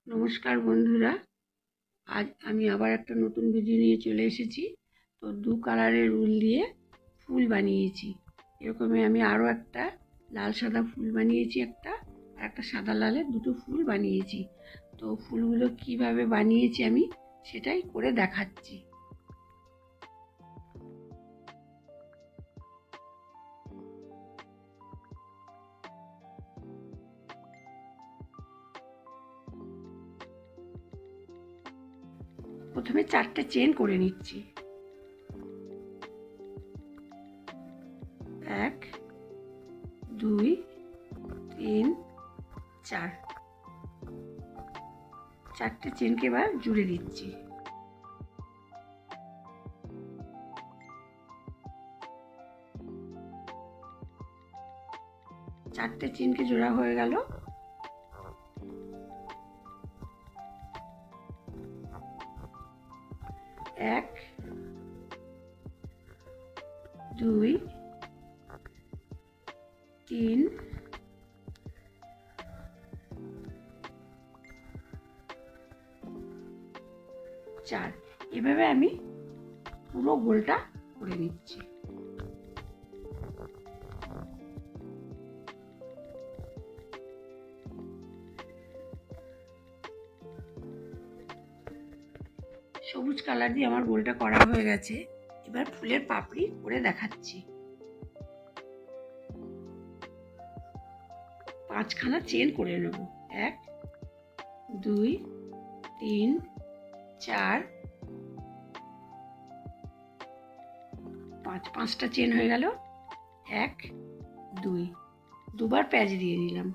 নমস্কার বন্ধুরা, আজ আমি আবার একটা নতুন ভিডিও নিয়ে চলে এসেছি। তো দু কালারের উল দিয়ে ফুল বানিয়েছি। এরকমই আমি আরও একটা লাল সাদা ফুল বানিয়েছি, একটা সাদা লালের দুটো ফুল বানিয়েছি। তো ফুলগুলো কিভাবে বানিয়েছি আমি সেটাই করে দেখাচ্ছি। প্রথমে 4টে চেন করে নিচ্ছি। 1 2 3 4, 4টে চেনকে এবার জুড়ে দিচ্ছি। চারটে চেনকে জোড়া হয়ে গেল। এক দুই তিন চার, এভাবে আমি পুরো গোলটা করে নিচ্ছি। সবুজ কালার দিয়ে আমার গোলটা করা হয়ে গেছে। এবার ফুলের পাপড়ি করে দেখাচ্ছি। 5খানা চেন করে নেব। 1 2 3 4 5, 5টা চেন হয়ে গেল। 1 2, দুবার প্যাচ দিয়ে দিলাম।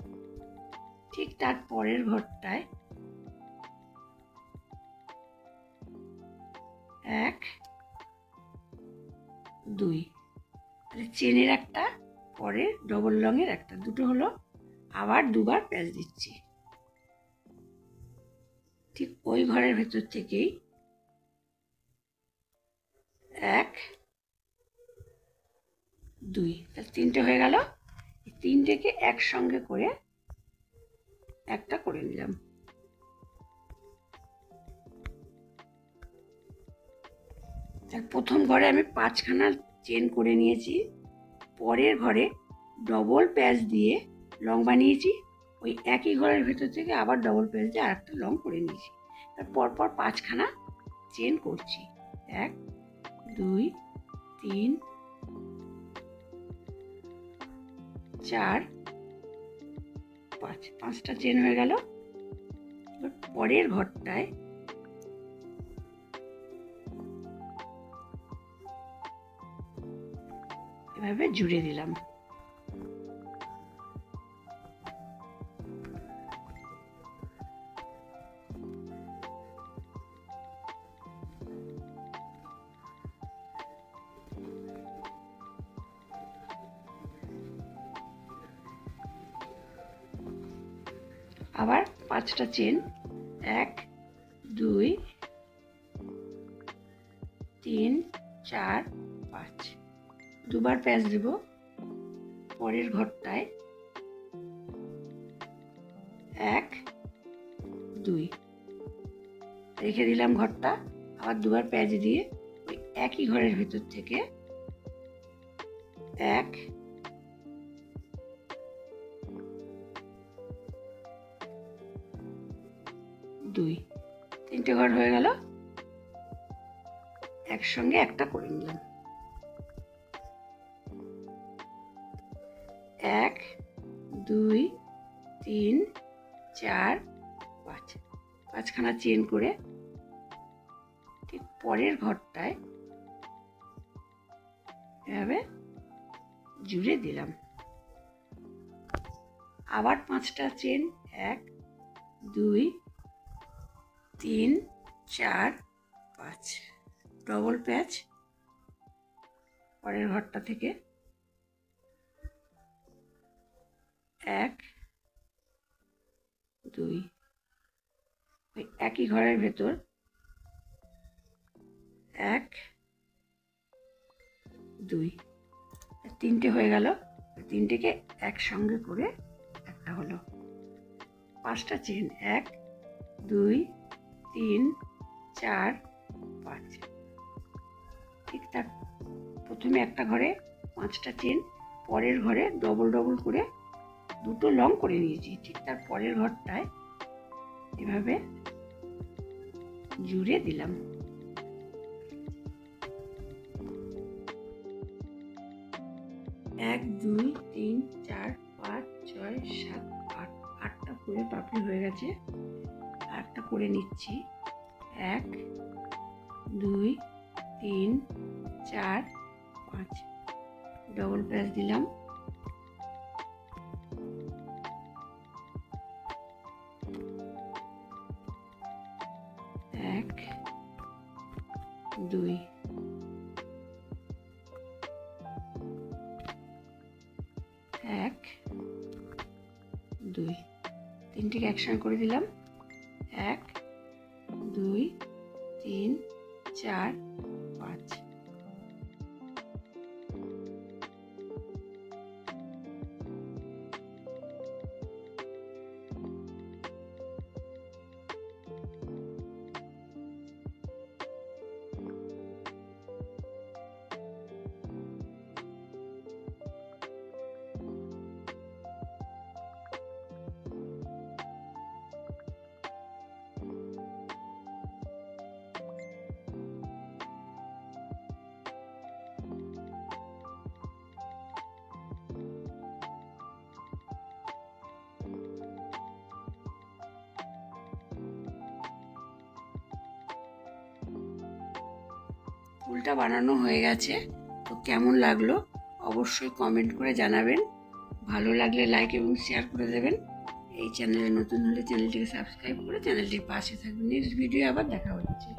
ঠিক তার পরের ঘরটায় 1 2, তাহলে চেনের একটা, পরে ডবল রঙের একটা, দুটো হলো। আবার দুবার প্যাচ দিচ্ছি। ঠিক ওই ঘরের ভেতর থেকেই 1 2, তাহলে 3টে হয়ে গেল। এই 3টেকে একসঙ্গে করে একটা করে নিলাম। প্রথম ঘরে আমি 5খানা চেন করে নিয়েছি। পরের ঘরে ডবল প্যাচ দিয়ে লং বানিয়েছি। ওই একই ঘরের ভেতর থেকে আবার ডবল প্যাচ দিয়ে আর একটা লং করে নিয়েছি। পরপর 5খানা চেন করছি। 1 2 3 4 5, 5টা চেন হয়ে গেল। এবার পরের ঘরটায় এভাবে জুড়ে দিলাম। আবার 5টা চেন, 1 2 3 4 5, দুবার প্যাচ দেব। পরের ঘরটায় 1 2, রেখে দিলাম ঘরটা। আবার দুবার প্যাচ দিয়ে ওই একই ঘরের ভেতর থেকে 1 2, 3টে ঘর হয়ে গেল। একসঙ্গে একটা করে নিলাম। 1 2 3 4 5, 5খানা চেন করে ঠিক পরের ঘরটায় এভাবে জুড়ে দিলাম। আবার 5টা চেন, 1 2 3 4 5, ডবল প্যাচ পরের ঘরটা থেকে 1 2, ওই একই ঘরের ভেতর 1 2, 3টে হয়ে গেল। 3টেকে একসঙ্গে করে একটা হলো। 5টা চেন, 1 2 3 4 5। ঠিক তার প্রথমে একটা ঘরে 5টা চেন, পরের ঘরে ডবল ডবল করে 2টো লং করে নিয়েছি। ঠিক তার পরের ঘরটায় এভাবে জুড়ে দিলাম। এক 2 3 4 5 6 7 8, 8টা ফুলের পাপড়ি হয়ে গেছে। আরেকটা করে নিচ্ছি। 1 2 3 4 5, ডবল প্যাচ দিলাম। এক 2 1 2, তিনটিকে একসঙ্গে করে দিলাম। 1 2 3 4 5। ফুলটা বানানো হয়ে গেছে। তো কেমন লাগলো অবশ্যই কমেন্ট করে জানাবেন। ভালো লাগলে লাইক এবং শেয়ার করে দেবেন। এই চ্যানেলে নতুন হলে চ্যানেলটিকে সাবস্ক্রাইব করে চ্যানেলটির পাশে থাকবেন। নেক্সট ভিডিও আবার দেখা হচ্ছে।